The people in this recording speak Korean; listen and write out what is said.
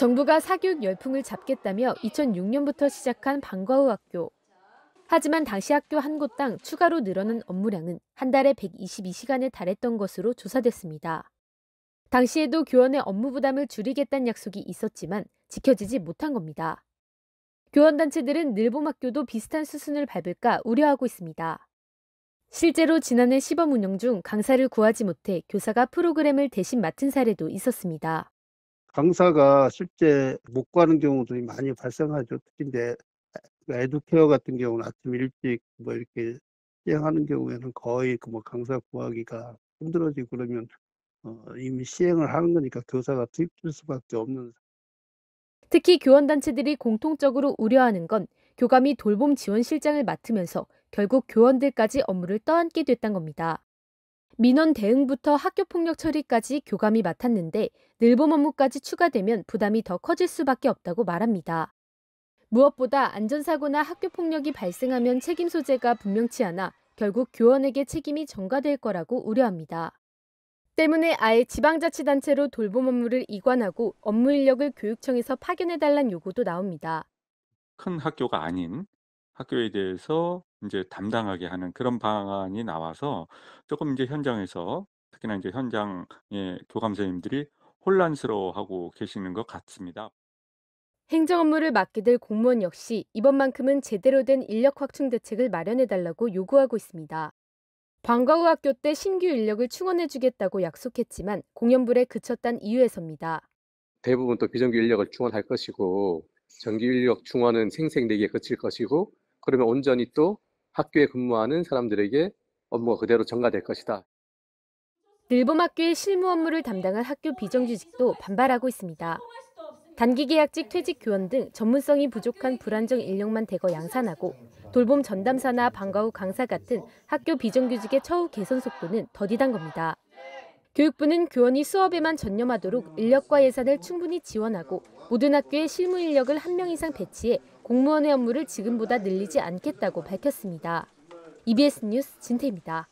정부가 사교육 열풍을 잡겠다며 2006년부터 시작한 방과 후 학교. 하지만 당시 학교 한 곳당 추가로 늘어난 업무량은 한 달에 122시간에 달했던 것으로 조사됐습니다. 당시에도 교원의 업무 부담을 줄이겠다는 약속이 있었지만 지켜지지 못한 겁니다. 교원단체들은 늘봄학교도 비슷한 수순을 밟을까 우려하고 있습니다. 실제로 지난해 시범 운영 중 강사를 구하지 못해 교사가 프로그램을 대신 맡은 사례도 있었습니다. 강사가 실제 못 가는 경우들이 많이 발생하죠. 특히 이제 에듀케어 같은 경우는 아침 일찍 뭐 이렇게 시행하는 경우에는 거의 뭐 강사 구하기가 힘들어지고 그러면 이미 시행을 하는 거니까 교사가 투입될 수밖에 없는. 특히 교원단체들이 공통적으로 우려하는 건 교감이 돌봄 지원 실장을 맡으면서 결국 교원들까지 업무를 떠안게 됐다는 겁니다. 민원 대응부터 학교폭력 처리까지 교감이 맡았는데 늘봄 업무까지 추가되면 부담이 더 커질 수밖에 없다고 말합니다. 무엇보다 안전사고나 학교폭력이 발생하면 책임 소재가 분명치 않아 결국 교원에게 책임이 전가될 거라고 우려합니다. 때문에 아예 지방자치단체로 돌봄 업무를 이관하고 업무 인력을 교육청에서 파견해달라는 요구도 나옵니다. 큰 학교가 아닌 학교에 대해서 이제 담당하게 하는 그런 방안이 나와서 조금 이제 현장에서 특히나 이제 현장의 교감 선생님들이 혼란스러워하고 계시는 것 같습니다. 행정 업무를 맡게 될 공무원 역시 이번만큼은 제대로 된 인력 확충 대책을 마련해달라고 요구하고 있습니다. 방과 후 학교 때 신규 인력을 충원해주겠다고 약속했지만 공연불에 그쳤단 이유에서입니다. 대부분 또 비정규 인력을 충원할 것이고 정규 인력 충원은 생색내기에 그칠 것이고 그러면 온전히 또 학교에 근무하는 사람들에게 업무가 그대로 전가될 것이다. 늘봄학교의 실무 업무를 담당한 학교 비정규직도 반발하고 있습니다. 단기계약직 퇴직 교원 등 전문성이 부족한 불안정 인력만 대거 양산하고 돌봄 전담사나 방과 후 강사 같은 학교 비정규직의 처우 개선 속도는 더디단 겁니다. 교육부는 교원이 수업에만 전념하도록 인력과 예산을 충분히 지원하고 모든 학교에 실무 인력을 1명 이상 배치해 공무원의 업무를 지금보다 늘리지 않겠다고 밝혔습니다. EBS 뉴스 진태입니다.